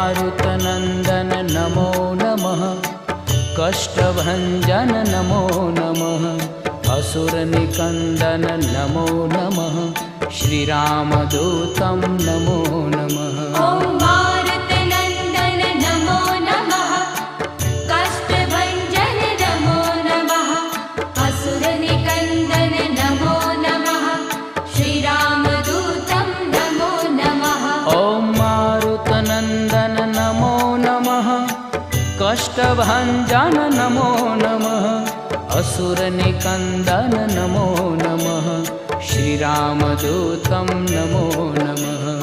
मारुतनन्दन नमो नमः। कष्टभञ्जन नमो नमः। असुरनिकन्दन नमो नमः। श्रीरामदूतं नमो नमः। ॐ मारुतनन्दन नमो नमः। कष्टभञ्जन नमो नमः। असुरनिकन्दन नमो नमः। श्रीरामदूतं नमो नमः। ॐ मारुतनन्दन नमो नमः। कष्टभञ्जन नमो नमः। असुरनिकन्दन नमो नमः। श्रीरामदूतं नमो नमः।